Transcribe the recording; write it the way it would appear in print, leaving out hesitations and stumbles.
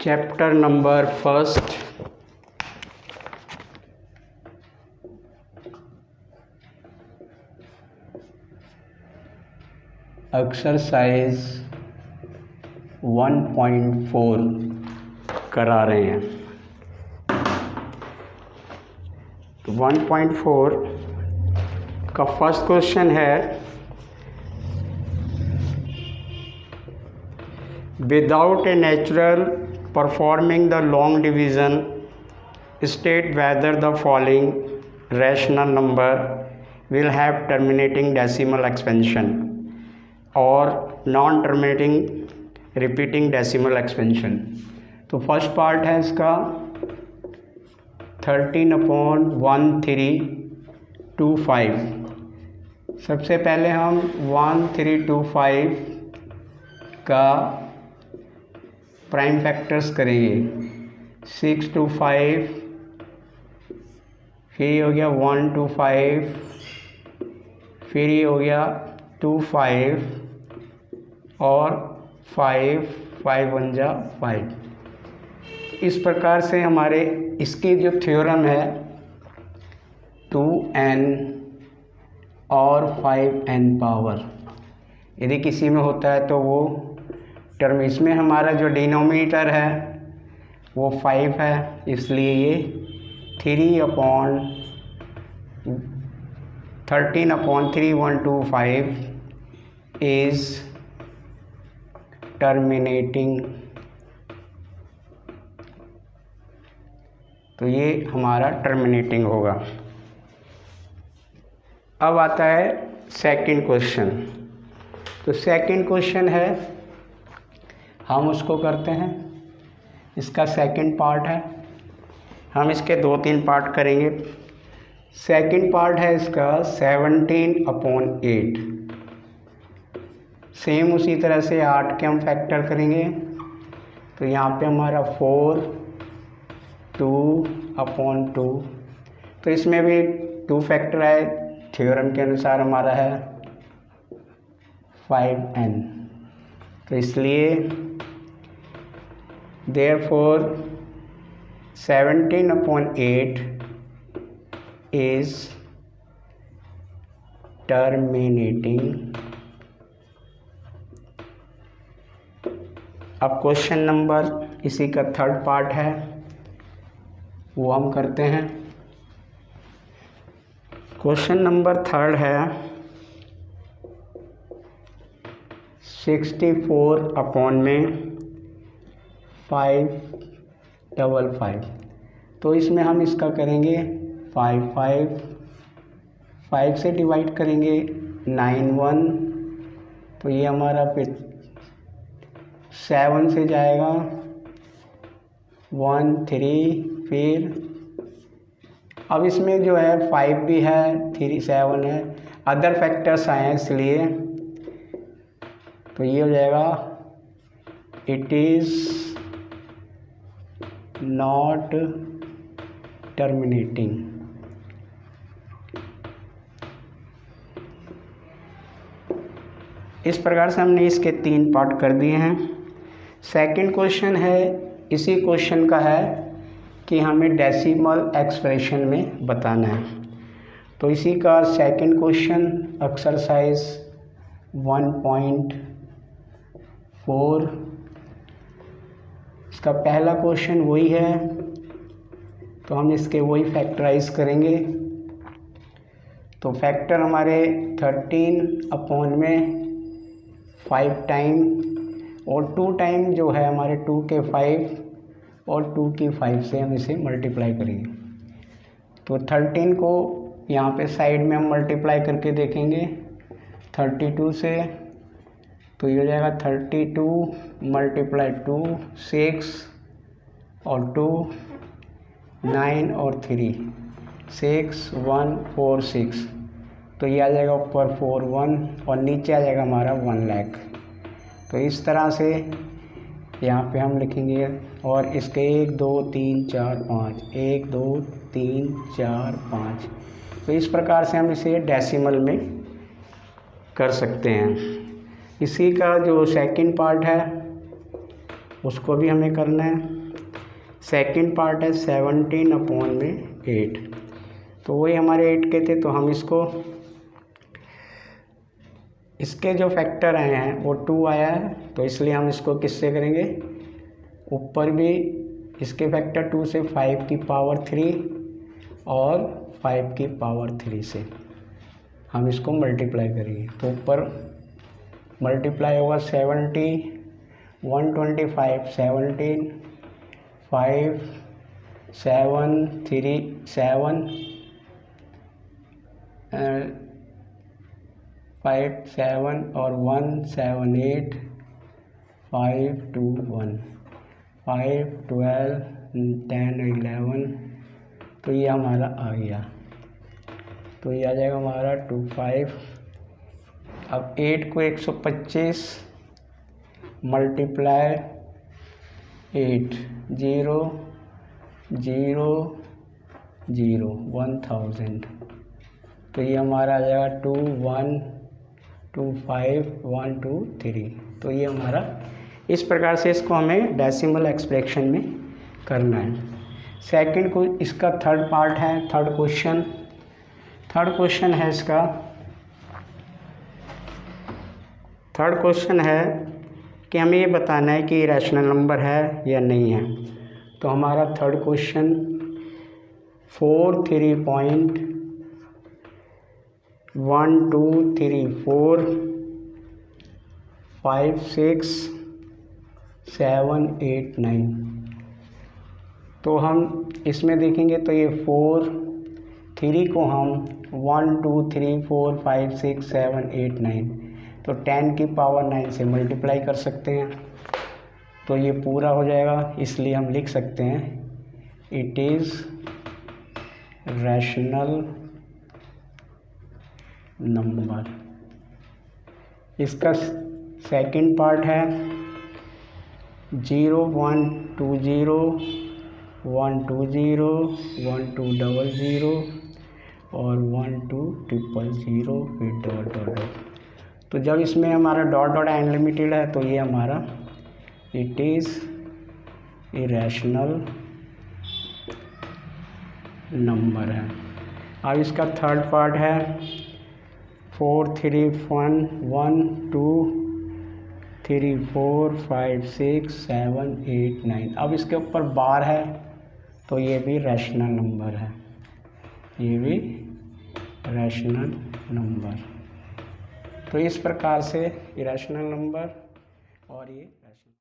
Chapter number first, exercise 1.4 करा रहे हैं। तो 1.4 का फर्स्ट क्वेश्चन है, without a natural performing the long division, state whether the following rational number will have terminating decimal expansion or non-terminating repeating decimal expansion। तो first part है इसका 13/1325। सबसे पहले हम 1325 का प्राइम फैक्टर्स करेंगे। 6 to 5, फिर ये हो गया 1 to 5, फिर ये हो गया 2 5 और 5 5 1 जा 5। इस प्रकार से हमारे इसकी जो थ्योरम है 2n और 5n पावर, यदि किसी में होता है तो वो टर्म, इसमें हमारा जो डिनोमिनेटर है वो 5 है, इसलिए ये 13/3125 इज टर्मिनेटिंग। तो ये हमारा टर्मिनेटिंग होगा। अब आता है सेकंड क्वेश्चन। तो सेकंड क्वेश्चन है, हम उसको करते हैं, इसका सेकंड पार्ट है। हम इसके 2-3 पार्ट करेंगे। सेकंड पार्ट है इसका 17/8। सेम उसी तरह से 8 के हम फैक्टर करेंगे। तो यहाँ पे हमारा 4 2/2। तो इसमें भी 2 फैक्टर है, थ्योरम के अनुसार हमारा है 5n। तो इसलिए therefore 17/8 is terminating। अब क्वेश्चन नंबर, इसी का थर्ड पार्ट है, वो हम करते हैं। क्वेश्चन नंबर थर्ड है 64/555। तो इसमें हम इसका करेंगे 5 से डिवाइड करेंगे 9 1। तो ये हमारा फिर 7 से जाएगा 1 3, फिर अब इसमें जो है 5 भी है, 3 7 है, अदर फैक्टर्स आए हैं इसलिए। तो ये हो जाएगा इट इज़ नॉट टर्मिनेटिंग। इस प्रकार से हमने इसके 3 पार्ट कर दिए हैं। सेकंड क्वेश्चन है, इसी क्वेश्चन का है कि हमें डेसिमल एक्सप्रेशन में बताना है। तो इसी का सेकंड क्वेश्चन एक्सरसाइज 1.4, इसका पहला क्वेश्चन वही है। तो हम इसके वही फैक्टराइज करेंगे। तो फैक्टर हमारे 13/5 टाइम और 2 टाइम जो है हमारे 2 के 5 और 2 की 5 से हम इसे मल्टीप्लाई करेंगे। तो 13 को यहाँ पे साइड में हम मल्टीप्लाई करके देखेंगे 32 से। तो ये हो जाएगा 32 × 2 6 और 2 9 और 3 6 1 4 6। तो ये आ जाएगा ऊपर 4 1 और नीचे आ जाएगा हमारा 1 लाख। तो इस तरह से यहाँ पे हम लिखेंगे और इसके 1 2 3 4 5 1 2 3 4 5। तो इस प्रकार से हम इसे डेसिमल में कर सकते हैं। इसी का जो सेकंड पार्ट है उसको भी हमें करना है। सेकंड पार्ट है 17/8, तो वही हमारे 8 के थे, तो हम इसके जो फैक्टर आए हैं वो 2 आया है, तो इसलिए हम इसको किससे करेंगे, ऊपर भी इसके फैक्टर 2 से 5 की पावर 3 और 5 की पावर 3 से हम इसको मल्टीप्लाई करेंगे। तो ऊपर मल्टीप्लाई होगा 70, 125, 17, 5, 7, 3, 7, 5, 7 और 1, 7, 8, 5, 2, 1, 5, 12, 10, 11, तो ये हमारा आ गया, तो ये आ जाएगा हमारा 25। अब 8 को 125 मल्टीप्लाई 8, 0, 0, 0, 1000, तो ये हमारा आ जाएगा 2, 1, 2, 5, 1, 2, 3। तो ये हमारा इस प्रकार से इसको हमें डेसिमल एक्सप्रेशन में करना है। सेकंड को इसका थर्ड पार्ट है, थर्ड क्वेश्चन है इसका। थर्ड क्वेश्चन है कि हमें ये बताना है कि रैशनल नंबर है या नहीं है। तो हमारा थर्ड क्वेश्चन 4, 3.1234 5, 6, 7, 8, 9, तो हम इसमें देखेंगे तो ये 4, 3 को हम 1, 2, 3, 4, 5, 6, 7, 8, 9, तो 10 की पावर 9 से मल्टीप्लाई कर सकते हैं, तो ये पूरा हो जाएगा। इसलिए हम लिख सकते हैं इट इज़ रैशनल नंबर। इसका सेकंड पार्ट है 0, 1, 2, 0, 1, 2, 0, 1, 2, 00 और 1, 2, 000 फिर डॉट। तो जब इसमें हमारा डॉट अनलिमिटेड है तो ये हमारा इट इज़ इरेशनल नंबर है। अब इसका थर्ड पार्ट है 4, 3, 1, 2, 3, 4, 5, 6, 7, 8, 9। अब इसके ऊपर बार है तो ये भी रैशनल नंबर है, ये भी रैशनल नंबर। तो इस प्रकार से इरेशनल नंबर और ये रैशनल